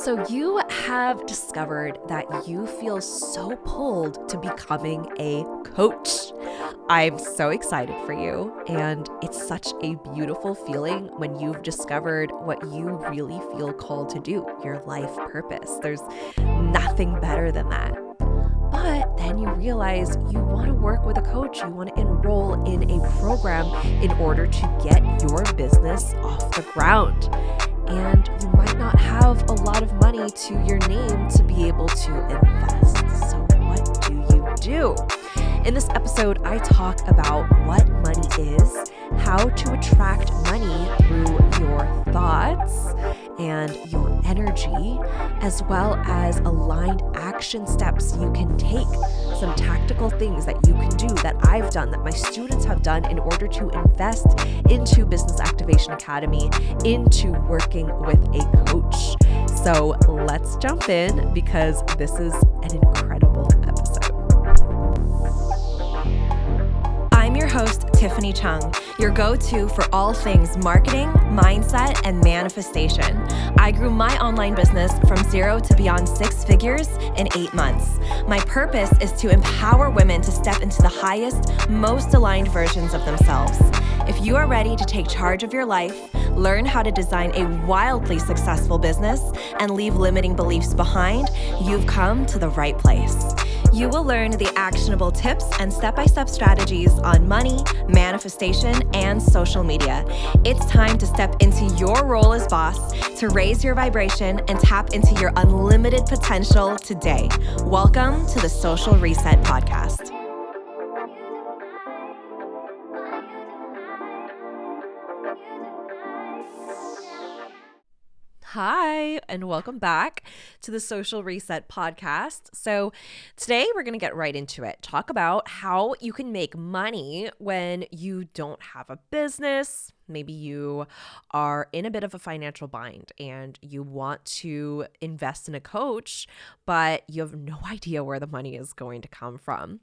So you have discovered that you feel so pulled to becoming a coach. I'm so excited for you, and it's such a beautiful feeling when you've discovered what you really feel called to do, your life purpose. There's nothing better than that. But then you realize you want to work with a coach, you want to enroll in a program in order to get your business off the ground. And you might not have a lot of money to your name to be able to invest. So what do you do? In this episode, I talk about what money is, how to attract money through your thoughts and your energy, as well as aligned action steps you can take, some tactical things that you can do that I've done, that my students have done in order to invest into Business Activation Academy, into working with a coach. So let's jump in because this is an incredible episode. I'm your host, Tiffany Chung, your go-to for all things marketing, mindset, and manifestation. I grew my online business from 0 to beyond 6 figures in 8 months. My purpose is to empower women to step into the highest, most aligned versions of themselves. If you are ready to take charge of your life, learn how to design a wildly successful business, and leave limiting beliefs behind, you've come to the right place. You will learn the actionable tips and step-by-step strategies on money, manifestation, and social media. It's time to step into your role as boss, to raise your vibration and tap into your unlimited potential today. Welcome to the Social Reset Podcast. Hi, and welcome back to the Social Reset Podcast. So today we're going to get right into it. Talk about how you can make money when you don't have a business. Maybe you are in a bit of a financial bind and you want to invest in a coach, but you have no idea where the money is going to come from.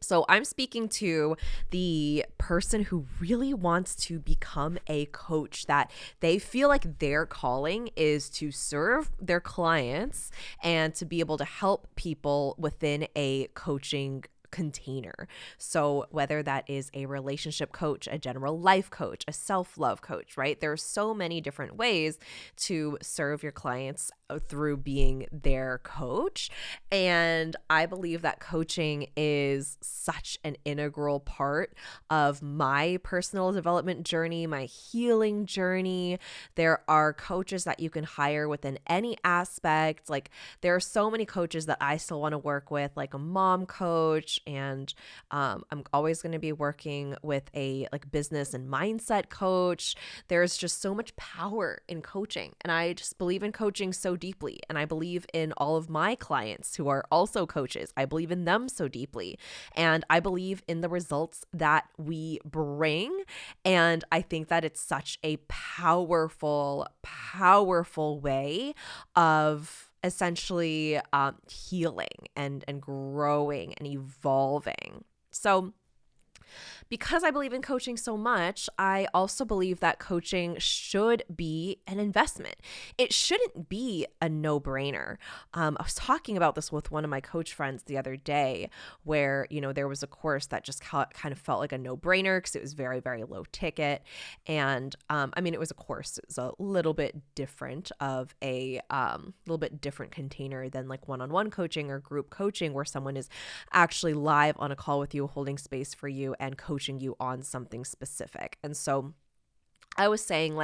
So I'm speaking to the person who really wants to become a coach, that they feel like their calling is to serve their clients and to be able to help people within a coaching container. So whether that is a relationship coach, a general life coach, a self-love coach, right? There are so many different ways to serve your clients through being their coach. And I believe that coaching is such an integral part of my personal development journey, my healing journey. There are coaches that you can hire within any aspect. Like there are so many coaches that I still want to work with, like a mom coach. And I'm always going to be working with a business and mindset coach. There's just so much power in coaching. And I just believe in coaching so deeply. And I believe in all of my clients who are also coaches. I believe in them so deeply. And I believe in the results that we bring. And I think that it's such a powerful, powerful way of essentially healing and growing and evolving. So because I believe in coaching so much, I also believe that coaching should be an investment. It shouldn't be a no-brainer. I was talking about this with one of my coach friends the other day where, there was a course that just kind of felt like a no-brainer because it was very, very low ticket. And it was a course. It was a little bit different of a little bit different container than like one-on-one coaching or group coaching where someone is actually live on a call with you, holding space for you and coaching you on something specific. And so I was saying,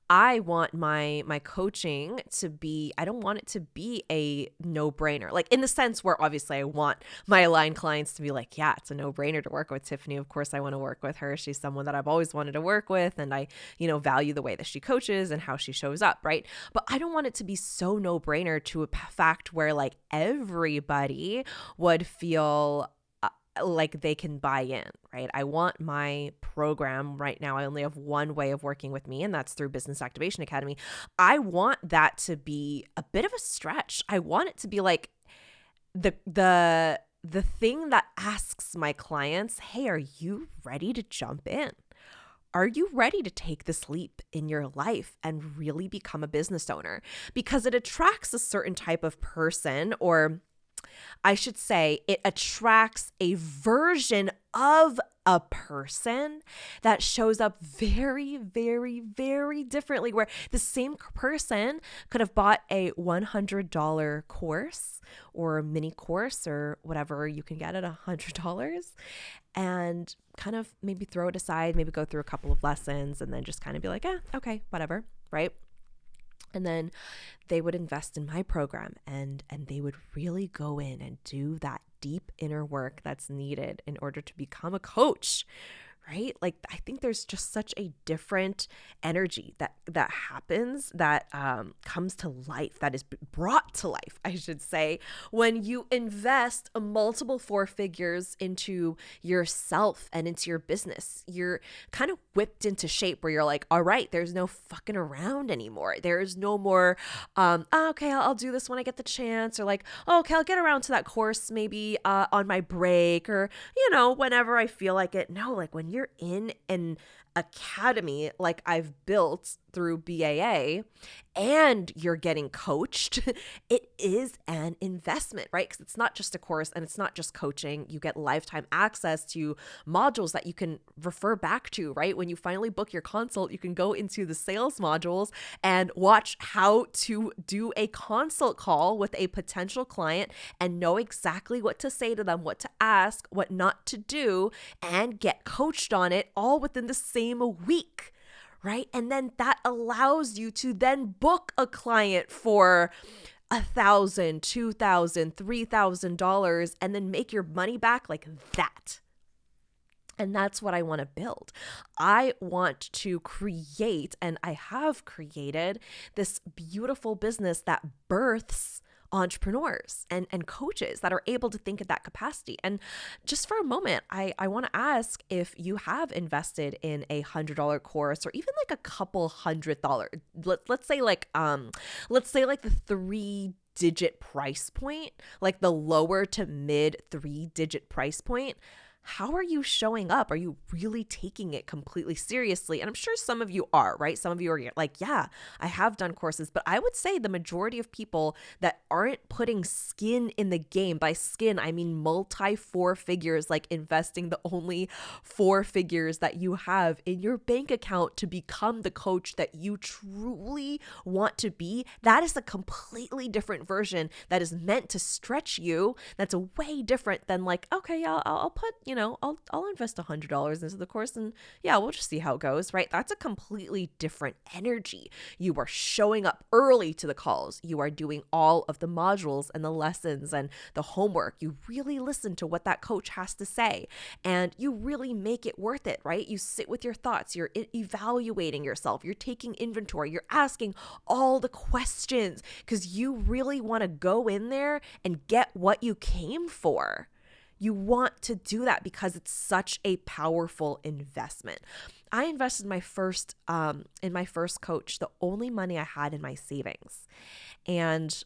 I want my coaching to be, I don't want it to be a no-brainer. In the sense where obviously I want my aligned clients to be like, yeah, it's a no-brainer to work with Tiffany. Of course, I want to work with her. She's someone that I've always wanted to work with. And I, value the way that she coaches and how she shows up, right? But I don't want it to be so no-brainer to a fact where everybody would feel like they can buy in, right? I want my program right now. I only have one way of working with me, and that's through Business Activation Academy. I want that to be a bit of a stretch. I want it to be like the thing that asks my clients, hey, are you ready to jump in? Are you ready to take this leap in your life and really become a business owner? Because it attracts a certain type of person, or I should say, it attracts a version of a person that shows up very, very, very differently. Where the same person could have bought a $100 course or a mini course or whatever you can get at $100 and kind of maybe throw it aside, maybe go through a couple of lessons and then just kind of be like, okay, whatever, right? And then they would invest in my program and they would really go in and do that deep inner work that's needed in order to become a coach, right? Like, I think there's just such a different energy that happens, that comes to life, that is brought to life, I should say, when you invest a multiple four figures into yourself and into your business. You're kind of whipped into shape where you're like, all right, there's no fucking around anymore. There's no more, okay, I'll do this when I get the chance, or like, oh, okay, I'll get around to that course maybe on my break, or, whenever I feel like it. No, like when you're in an academy like I've built through BAA and you're getting coached, it is an investment, right? Because it's not just a course and it's not just coaching. You get lifetime access to modules that you can refer back to, right? When you finally book your consult, you can go into the sales modules and watch how to do a consult call with a potential client and know exactly what to say to them, what to ask, what not to do, and get coached on it all within the same week. Right. And then that allows you to then book a client for $1,000, $2,000, $3,000 and then make your money back like that. And that's what I want to build. I want to create, and I have created, this beautiful business that births entrepreneurs and coaches that are able to think at that capacity. And just for a moment, I want to ask if you have invested in a $100 course, or even like a couple $100. Let's say like the 3-digit price point, like the lower to mid 3-digit price point. How are you showing up? Are you really taking it completely seriously? And I'm sure some of you are, right? Some of you are like, yeah, I have done courses, but I would say the majority of people that aren't putting skin in the game, by skin, I mean multi 4 figures, like investing the only 4 figures that you have in your bank account to become the coach that you truly want to be. That is a completely different version that is meant to stretch you. That's a way different than like, okay, I'll put, I'll invest $100 into the course and yeah, we'll just see how it goes, right? That's a completely different energy. You are showing up early to the calls. You are doing all of the modules and the lessons and the homework. You really listen to what that coach has to say and you really make it worth it, right? You sit with your thoughts. You're evaluating yourself. You're taking inventory. You're asking all the questions because you really want to go in there and get what you came for. You want to do that because it's such a powerful investment. I invested in my first coach, the only money I had in my savings. And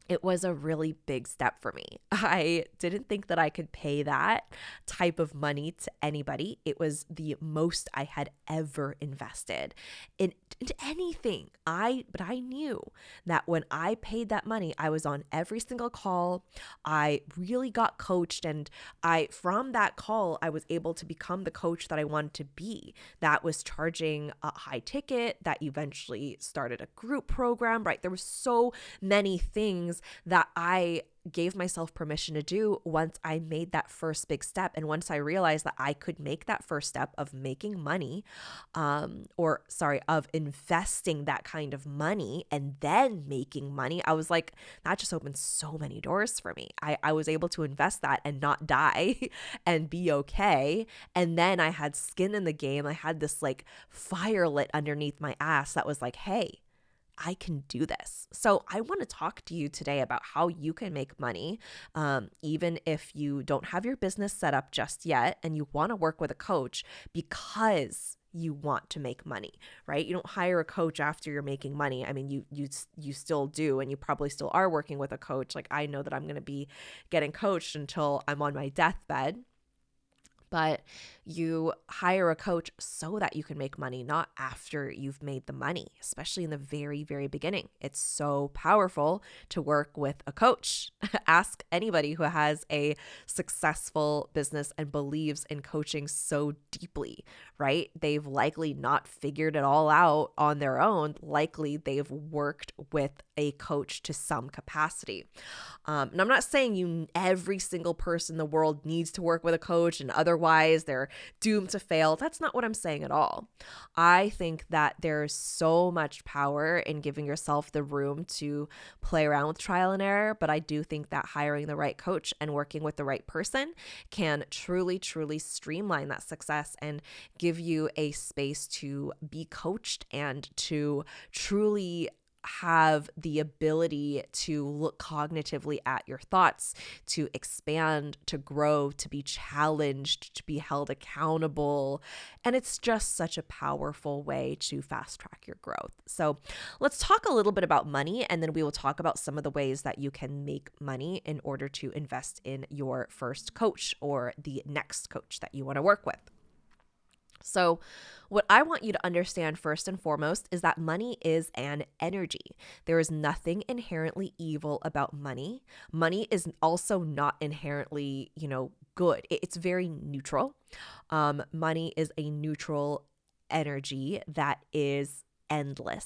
it was a really big step for me. I didn't think that I could pay that type of money to anybody. It was the most I had ever invested into anything. But I knew that when I paid that money, I was on every single call. I really got coached, and from that call, I was able to become the coach that I wanted to be. That was charging a high ticket, that eventually started a group program, right? There were so many things that I gave myself permission to do once I made that first big step. And once I realized that I could make that first step of making money, of investing that kind of money and then making money, I was like, that just opened so many doors for me. I was able to invest that and not die and be okay. And then I had skin in the game. I had this like fire lit underneath my ass that was like, hey, I can do this. So I want to talk to you today about how you can make money, even if you don't have your business set up just yet and you want to work with a coach because you want to make money, right? You don't hire a coach after you're making money. I mean, you still do, and you probably still are working with a coach. Like I know that I'm going to be getting coached until I'm on my deathbed. But you hire a coach so that you can make money, not after you've made the money, especially in the very, very beginning. It's so powerful to work with a coach. Ask anybody who has a successful business and believes in coaching so deeply, right? They've likely not figured it all out on their own. Likely they've worked with a coach to some capacity. And I'm not saying every single person in the world needs to work with a coach and otherwise they're doomed to fail. That's not what I'm saying at all. I think that there's so much power in giving yourself the room to play around with trial and error, but I do think that hiring the right coach and working with the right person can truly, truly streamline that success and give you a space to be coached and to truly have the ability to look cognitively at your thoughts, to expand, to grow, to be challenged, to be held accountable. And it's just such a powerful way to fast track your growth. So let's talk a little bit about money, and then we will talk about some of the ways that you can make money in order to invest in your first coach or the next coach that you want to work with. So what I want you to understand first and foremost is that money is an energy. There is nothing inherently evil about money. Money is also not inherently, good. It's very neutral. Money is a neutral energy that is endless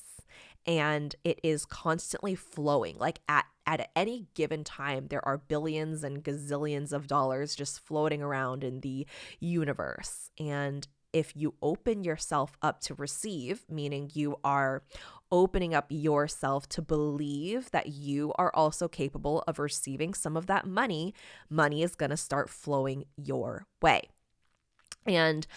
and it is constantly flowing. Like at any given time, there are billions and gazillions of dollars just floating around in the universe. And if you open yourself up to receive, meaning you are opening up yourself to believe that you are also capable of receiving some of that money is going to start flowing your way. And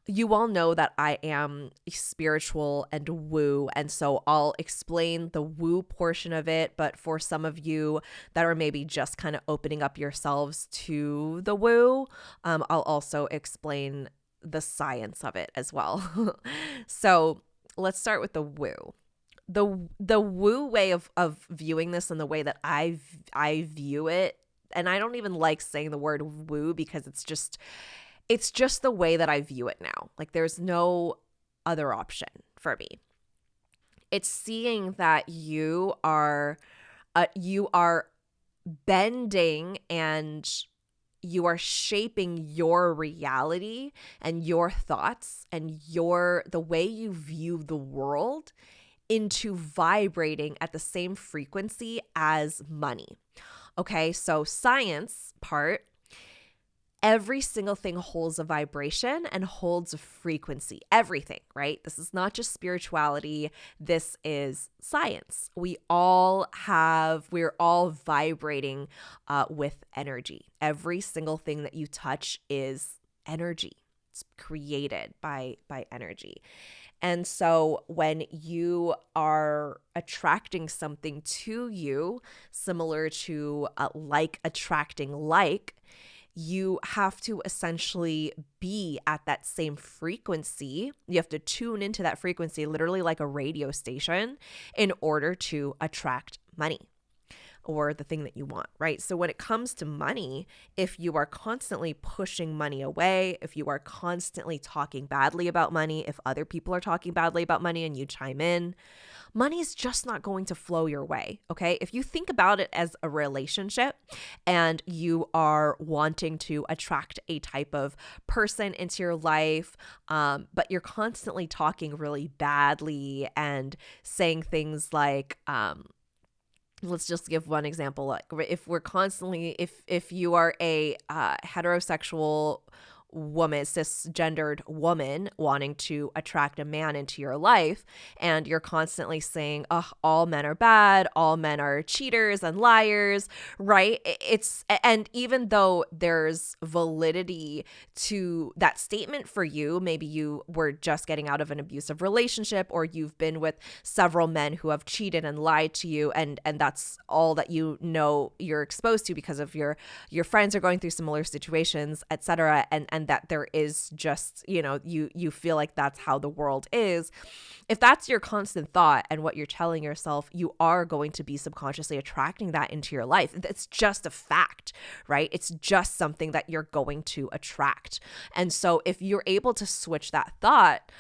you all know that I am spiritual and woo, and so I'll explain the woo portion of it, but for some of you that are maybe just kind of opening up yourselves to the woo, I'll also explain the science of it as well. So let's start with the woo. The woo way of viewing this and the way that I view it, and I don't even like saying the word woo because it's just the way that I view it now. Like there's no other option for me. It's seeing that you are bending and you are shaping your reality and your thoughts and the way you view the world into vibrating at the same frequency as money. Okay, so science part, every single thing holds a vibration and holds a frequency. Everything, right? This is not just spirituality. This is science. We're all vibrating with energy. Every single thing that you touch is energy. It's created by energy. And so when you are attracting something to you, similar to like attracting like, you have to essentially be at that same frequency. You have to tune into that frequency, literally like a radio station, in order to attract money or the thing that you want, right? So when it comes to money, if you are constantly pushing money away, if you are constantly talking badly about money, if other people are talking badly about money and you chime in, money is just not going to flow your way, okay? If you think about it as a relationship and you are wanting to attract a type of person into your life, but you're constantly talking really badly and saying things like, let's just give one example. Like if you are a heterosexual woman, cisgendered woman wanting to attract a man into your life, and you're constantly saying, oh, all men are bad, all men are cheaters and liars, right? And even though there's validity to that statement for you, maybe you were just getting out of an abusive relationship, or you've been with several men who have cheated and lied to you, and that's all that you're exposed to because of your friends are going through similar situations, etc. And and that there is just, you feel like that's how the world is. If that's your constant thought and what you're telling yourself, you are going to be subconsciously attracting that into your life. It's just a fact, right? It's just something that you're going to attract. And so if you're able to switch that thought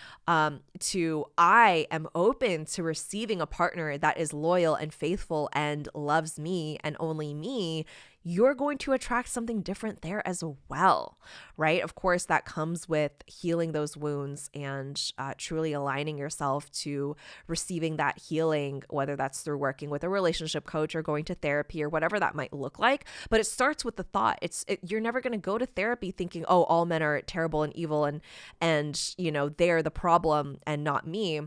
to, I am open to receiving a partner that is loyal and faithful and loves me and only me, you're going to attract something different there as well, right? Of course, that comes with healing those wounds and truly aligning yourself to receiving that healing, whether that's through working with a relationship coach or going to therapy or whatever that might look like. But it starts with the thought. You're never going to go to therapy thinking, oh, all men are terrible and evil and they're the problem and not me.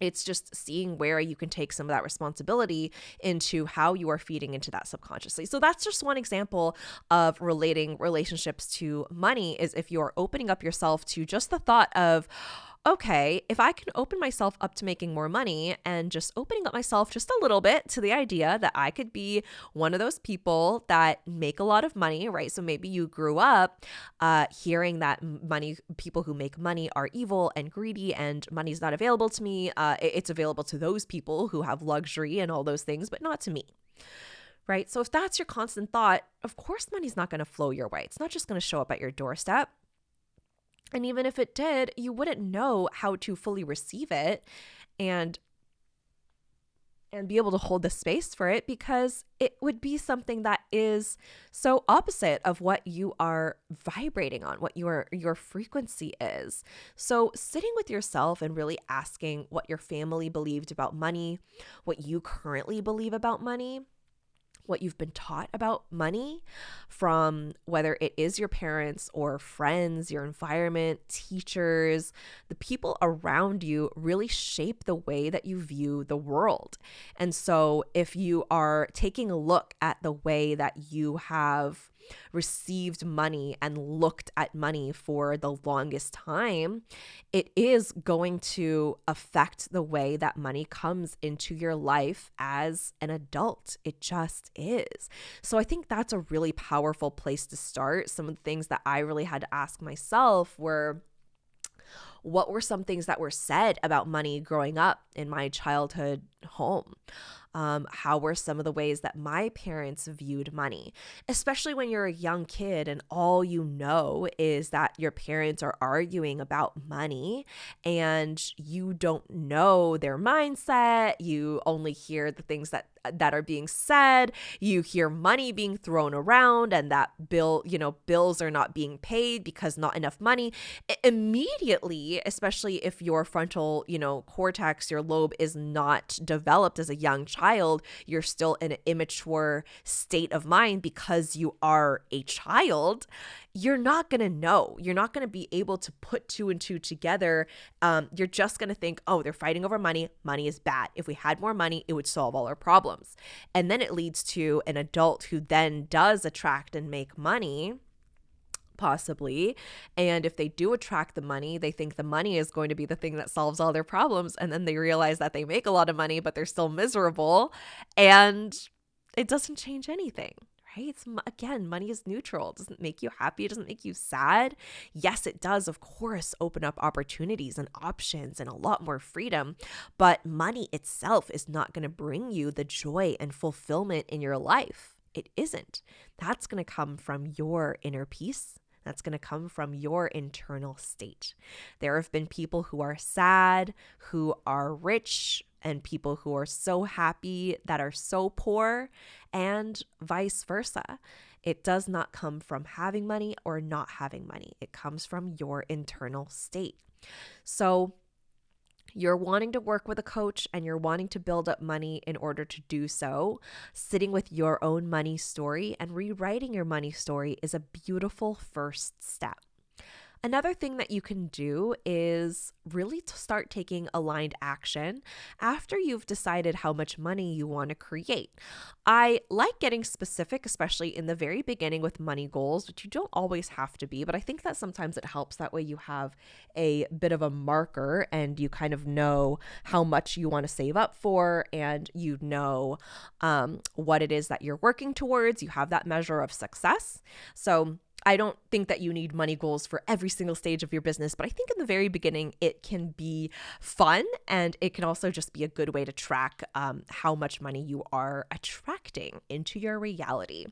It's just seeing where you can take some of that responsibility into how you are feeding into that subconsciously. So that's just one example of relating relationships to money, is if you're opening up yourself to just the thought of, okay, if I can open myself up to making more money and just opening up myself just a little bit to the idea that I could be one of those people that make a lot of money, right? So maybe you grew up hearing that people who make money are evil and greedy and money's not available to me. It's available to those people who have luxury and all those things, but not to me. Right? So if that's your constant thought, of course, money's not going to flow your way. It's not just going to show up at your doorstep. And even if it did, you wouldn't know how to fully receive it and be able to hold the space for it, because it would be something that is so opposite of what you are vibrating on, what your frequency is. So sitting with yourself and really asking what your family believed about money, what you currently believe about money, what you've been taught about money from whether it is your parents or friends, your environment, teachers, the people around you really shape the way that you view the world. And so if you are taking a look at the way that you have received money and looked at money for the longest time, it is going to affect the way that money comes into your life as an adult. It just is. So I think that's a really powerful place to start. Some of the things that I really had to ask myself were, what were some things that were said about money growing up in my childhood home? How were some of the ways that my parents viewed money, especially when you're a young kid and all you know is that your parents are arguing about money and you don't know their mindset. You only hear the things that are being said. You hear money being thrown around and that bills are not being paid because not enough money. Immediately, especially if your frontal, cortex, your lobe is not developed as a young child, you're still in an immature state of mind because you are a child. You're not going to know. You're not going to be able to put two and two together. You're just going to think, oh, they're fighting over money. Money is bad. If we had more money, it would solve all our problems. And then it leads to an adult who then does attract and make money, possibly. And if they do attract the money, they think the money is going to be the thing that solves all their problems. And then they realize that they make a lot of money, but they're still miserable. And it doesn't change anything. Right? Again, money is neutral. It doesn't make you happy. It doesn't make you sad. Yes, it does, of course, open up opportunities and options and a lot more freedom. But money itself is not going to bring you the joy and fulfillment in your life. It isn't. That's going to come from your inner peace. That's going to come from your internal state. There have been people who are sad, who are rich, and people who are so happy that are so poor, and vice versa. It does not come from having money or not having money. It comes from your internal state. So you're wanting to work with a coach and you're wanting to build up money in order to do so. Sitting with your own money story and rewriting your money story is a beautiful first step. Another thing that you can do is really to start taking aligned action after you've decided how much money you want to create. I like getting specific, especially in the very beginning with money goals, which you don't always have to be, but I think that sometimes it helps. That way you have a bit of a marker and you kind of know how much you want to save up for, and you know what it is that you're working towards. You have that measure of success. So I don't think that you need money goals for every single stage of your business, but I think in the very beginning, it can be fun, and it can also just be a good way to track how much money you are attracting into your reality.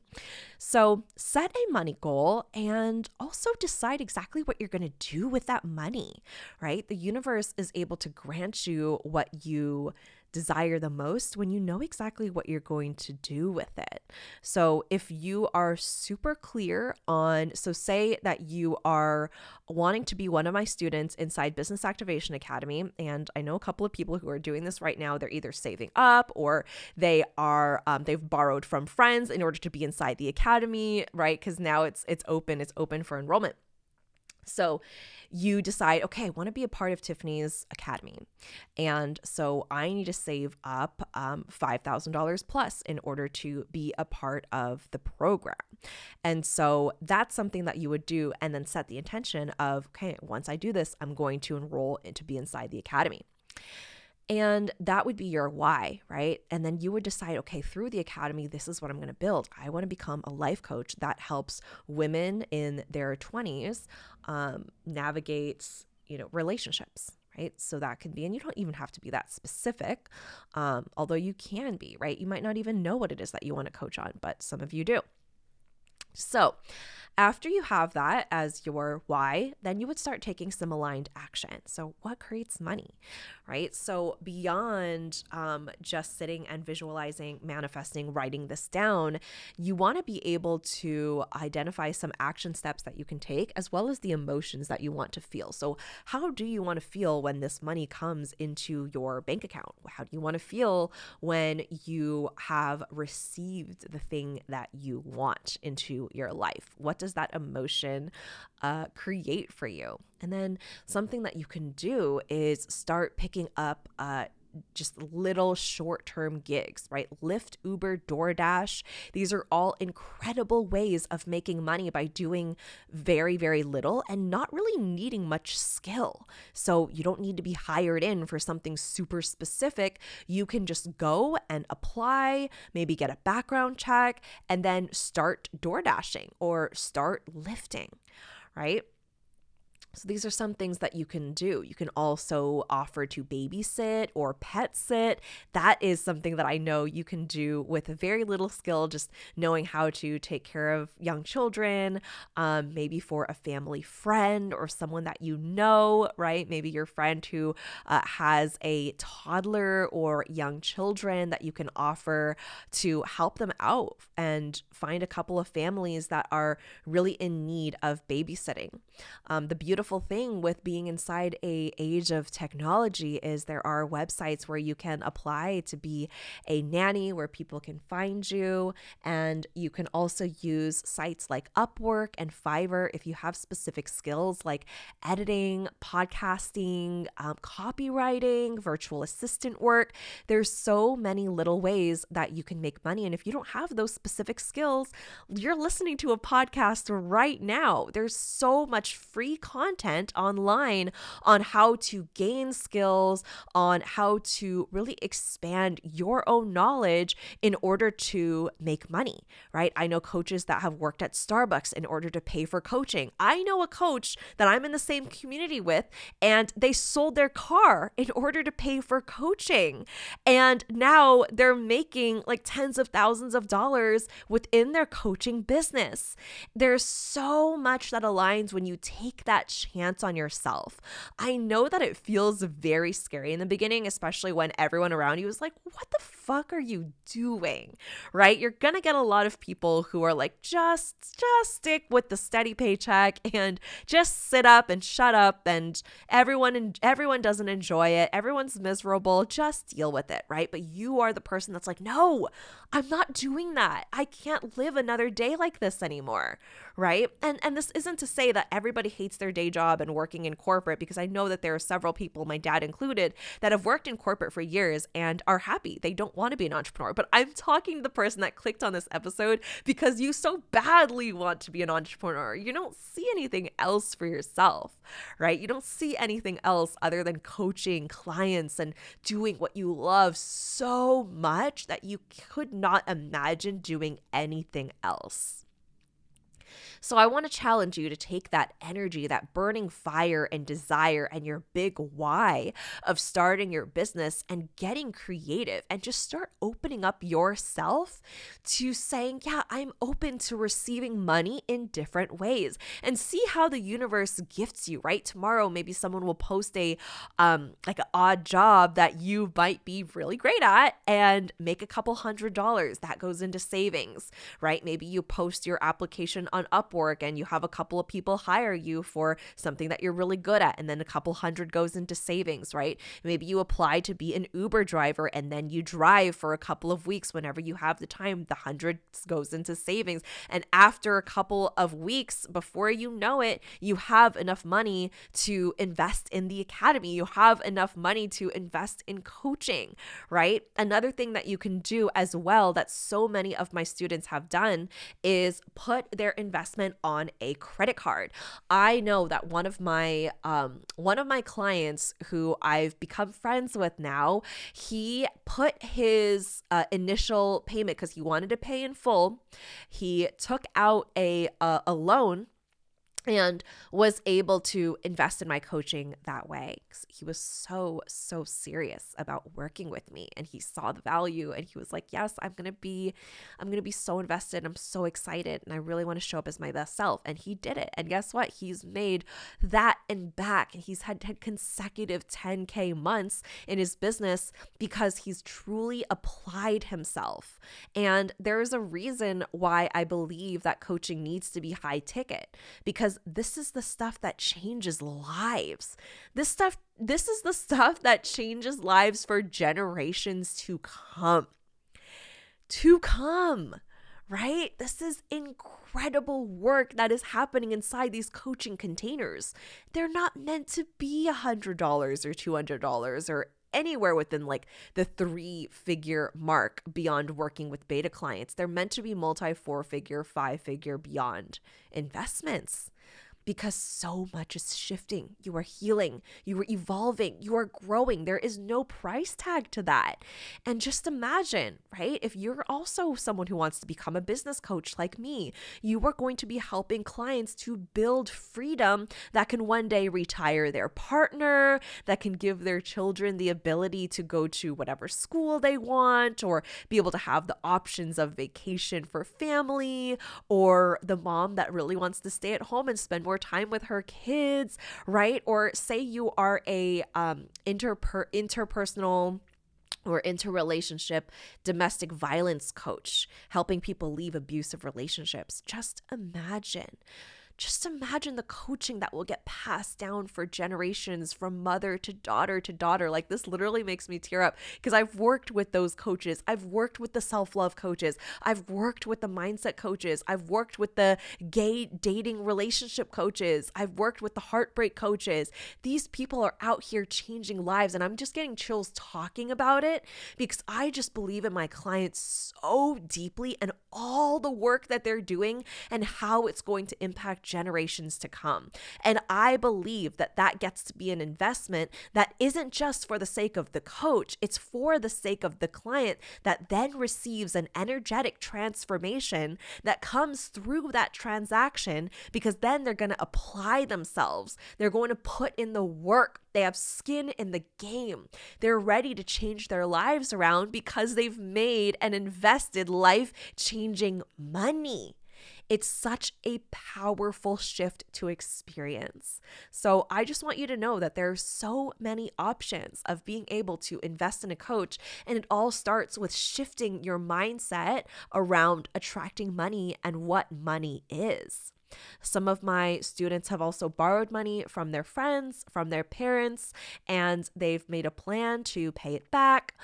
So set a money goal and also decide exactly what you're going to do with that money, right? The universe is able to grant you what you desire the most when you know exactly what you're going to do with it. So if you are super clear on, so say that you are wanting to be one of my students inside Business Activation Academy, and I know a couple of people who are doing this right now. They're either saving up or they've borrowed from friends in order to be inside the academy, right? Because now it's open for enrollment. So you decide, okay, I want to be a part of Tiffany's Academy. And so I need to save up $5,000 plus in order to be a part of the program. And so that's something that you would do, and then set the intention of, okay, once I do this, I'm going to enroll to be inside the Academy. And that would be your why, right? And then you would decide, okay, through the academy, this is what I'm going to build. I want to become a life coach that helps women in their 20s navigate, relationships, right? So that can be, and you don't even have to be that specific, although you can be, right? You might not even know what it is that you want to coach on, but some of you do. So after you have that as your why, then you would start taking some aligned action. So what creates money, right? So beyond just sitting and visualizing, manifesting, writing this down, you want to be able to identify some action steps that you can take, as well as the emotions that you want to feel. So how do you want to feel when this money comes into your bank account? How do you want to feel when you have received the thing that you want into your life? What does that emotion create for you? And then something that you can do is start picking up just little short-term gigs, right? Lyft, Uber, DoorDash. These are all incredible ways of making money by doing very, very little and not really needing much skill. So you don't need to be hired in for something super specific. You can just go and apply, maybe get a background check, and then start DoorDashing or start lifting, right? So these are some things that you can do. You can also offer to babysit or pet sit. That is something that I know you can do with very little skill, just knowing how to take care of young children, maybe for a family friend or someone that you know, right? Maybe your friend who has a toddler or young children that you can offer to help them out and find a couple of families that are really in need of babysitting. The beautiful thing with being inside a age of technology is there are websites where you can apply to be a nanny, where people can find you, and you can also use sites like Upwork and Fiverr if you have specific skills like editing, podcasting, copywriting, virtual assistant work. There's so many little ways that you can make money, and if you don't have those specific skills, you're listening to a podcast right now. There's so much free content online on how to gain skills, on how to really expand your own knowledge in order to make money, right? I know coaches that have worked at Starbucks in order to pay for coaching. I know a coach that I'm in the same community with, and they sold their car in order to pay for coaching. And now they're making like tens of thousands of dollars within their coaching business. There's so much that aligns when you take that chance on yourself. I know that it feels very scary in the beginning, especially when everyone around you is like, what the fuck are you doing? Right? You're going to get a lot of people who are like, just stick with the steady paycheck and just sit up and shut up, and everyone doesn't enjoy it. Everyone's miserable. Just deal with it, right? But you are the person that's like, no, I'm not doing that. I can't live another day like this anymore, right? And this isn't to say that everybody hates their day job and working in corporate, because I know that there are several people, my dad included, that have worked in corporate for years and are happy. They don't want to be an entrepreneur. But I'm talking to the person that clicked on this episode because you so badly want to be an entrepreneur. You don't see anything else for yourself, right? You don't see anything else other than coaching clients and doing what you love so much that you could not imagine doing anything else. So I want to challenge you to take that energy, that burning fire and desire, and your big why of starting your business and getting creative, and just start opening up yourself to saying, yeah, I'm open to receiving money in different ways, and see how the universe gifts you, right? Tomorrow, maybe someone will post a like an odd job that you might be really great at and make a couple $100 that goes into savings, right? Maybe you post your application on Upwork and you have a couple of people hire you for something that you're really good at, and then a couple hundred goes into savings, right? Maybe you apply to be an Uber driver and then you drive for a couple of weeks. Whenever you have the time, the hundred goes into savings. And after a couple of weeks, before you know it, you have enough money to invest in the academy. You have enough money to invest in coaching, right? Another thing that you can do as well that so many of my students have done is put their investment on a credit card. I know that one of my clients who I've become friends with now, he put his initial payment, because he wanted to pay in full. He took out a loan and was able to invest in my coaching that way. He was so serious about working with me, and he saw the value, and he was like, yes, I'm going to be so invested. I'm so excited, and I really want to show up as my best self. And he did it. And guess what? He's made that and back. And he's had consecutive 10K months in his business because he's truly applied himself. And there's a reason why I believe that coaching needs to be high ticket, because this is the stuff that changes lives. This is the stuff that changes lives for generations to come. Right? This is incredible work that is happening inside these coaching containers. They're not meant to be $100 or $200 or anywhere within like the 3-figure mark beyond working with beta clients. They're meant to be multi 4-figure, 5-figure beyond investments. Because so much is shifting. You are healing, you are evolving, you are growing. There is no price tag to that. And just imagine, right? If you're also someone who wants to become a business coach like me, you are going to be helping clients to build freedom that can one day retire their partner, that can give their children the ability to go to whatever school they want, or be able to have the options of vacation for family, or the mom that really wants to stay at home and spend more time with her kids, right? Or say you are a interpersonal or interrelationship domestic violence coach, helping people leave abusive relationships. Just imagine the coaching that will get passed down for generations, from mother to daughter to daughter. Like, this literally makes me tear up, because I've worked with those coaches. I've worked with the self-love coaches. I've worked with the mindset coaches. I've worked with the gay dating relationship coaches. I've worked with the heartbreak coaches. These people are out here changing lives, and I'm just getting chills talking about it, because I just believe in my clients so deeply and all the work that they're doing and how it's going to impact generations to come. And I believe that that gets to be an investment that isn't just for the sake of the coach, it's for the sake of the client, that then receives an energetic transformation that comes through that transaction, because then they're going to apply themselves. They're going to put in the work. They have skin in the game. They're ready to change their lives around because they've made and invested life-changing money. It's such a powerful shift to experience. So I just want you to know that there are so many options of being able to invest in a coach, and it all starts with shifting your mindset around attracting money and what money is. Some of my students have also borrowed money from their friends, from their parents, and they've made a plan to pay it back,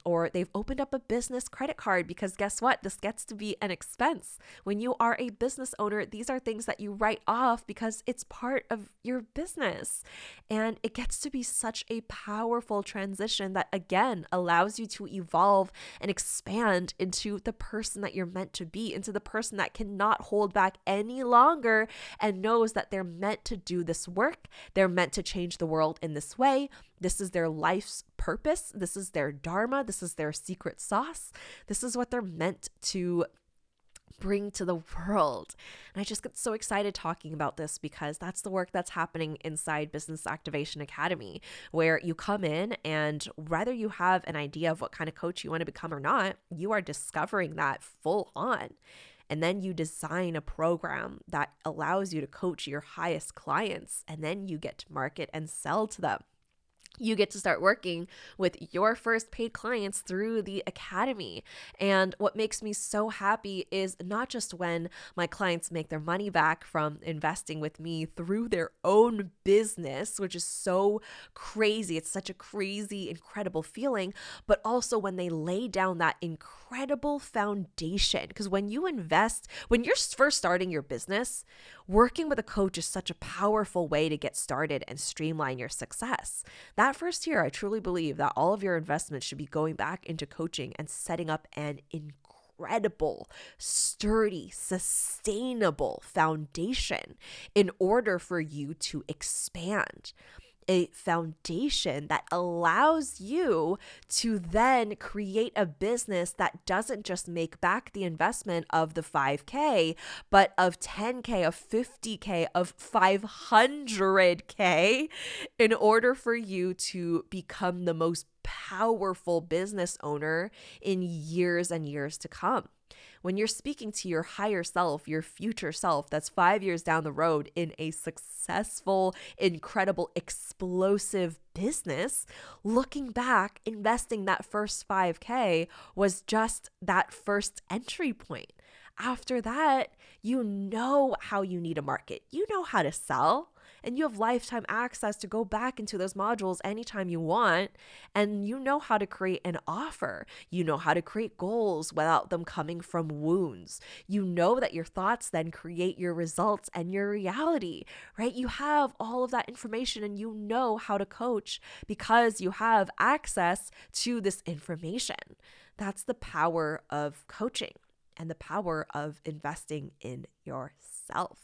or they've opened up a business credit card, because guess what? This gets to be an expense. When you are a business owner, these are things that you write off because it's part of your business. And it gets to be such a powerful transition that, again, allows you to evolve and expand into the person that you're meant to be, into the person that cannot hold back any longer and knows that they're meant to do this work. They're meant to change the world in this way. This is their life's purpose. This is their dharma. This is their secret sauce. This is what they're meant to bring to the world. And I just get so excited talking about this because that's the work that's happening inside Business Activation Academy, where you come in and whether you have an idea of what kind of coach you want to become or not, you are discovering that full on. And then you design a program that allows you to coach your highest clients, and then you get to market and sell to them. You get to start working with your first paid clients through the academy. And what makes me so happy is not just when my clients make their money back from investing with me through their own business, which is so crazy. It's such a crazy, incredible feeling, but also when they lay down that incredible foundation. Because when you invest, when you're first starting your business, working with a coach is such a powerful way to get started and streamline your success. That first year, I truly believe that all of your investments should be going back into coaching and setting up an incredible, sturdy, sustainable foundation in order for you to expand. A foundation that allows you to then create a business that doesn't just make back the investment of the 5K, but of 10K, of 50K, of 500K in order for you to become the most powerful business owner in years and years to come. When you're speaking to your higher self, your future self, that's 5 years down the road in a successful, incredible, explosive business, looking back, investing that first 5K was just that first entry point. After that, you know how you need to market. You know how to sell. And you have lifetime access to go back into those modules anytime you want. And you know how to create an offer. You know how to create goals without them coming from wounds. You know that your thoughts then create your results and your reality, right? You have all of that information and you know how to coach because you have access to this information. That's the power of coaching and the power of investing in yourself.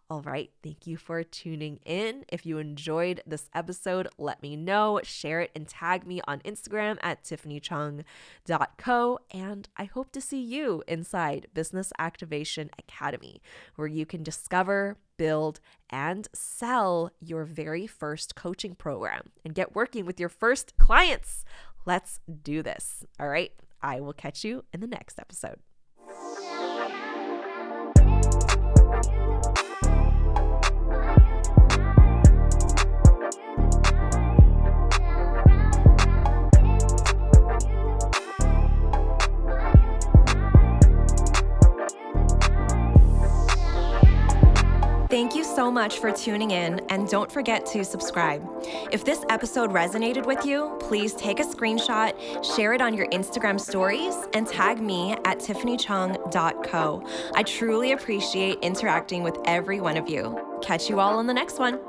All right, thank you for tuning in. If you enjoyed this episode, let me know, share it, and tag me on Instagram at tiffanychung.co. And I hope to see you inside Business Activation Academy, where you can discover, build, and sell your very first coaching program and get working with your first clients. Let's do this. All right, I will catch you in the next episode. Thank you so much for tuning in, and don't forget to subscribe. If this episode resonated with you, please take a screenshot, share it on your Instagram stories, and tag me at tiffanychung.co. I truly appreciate interacting with every one of you. Catch you all on the next one.